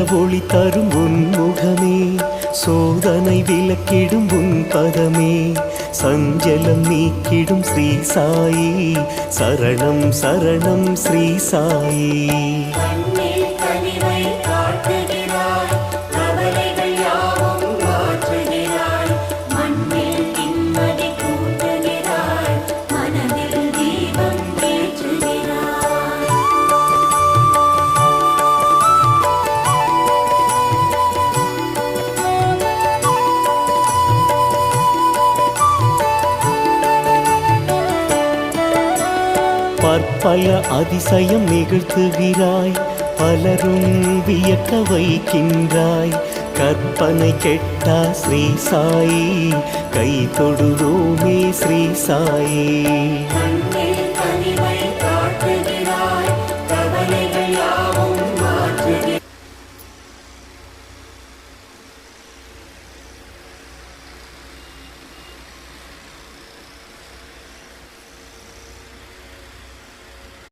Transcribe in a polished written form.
ஒளி தரும் உன் முகமே, சோதனை விலக்கிடும் உன் பதமே, சஞ்சலம் நீக்கிடும் ஸ்ரீ சாயி, சரணம் சரணம் ஸ்ரீ சாயி. பற்பல அதிசயம் நிகழ்த்துகிறாய், பலரும் வியக்க வைக்கின்றாய், கற்பனை கெட்டா ஸ்ரீ சாயி, கை தொடுவோமே ஸ்ரீ சாயி.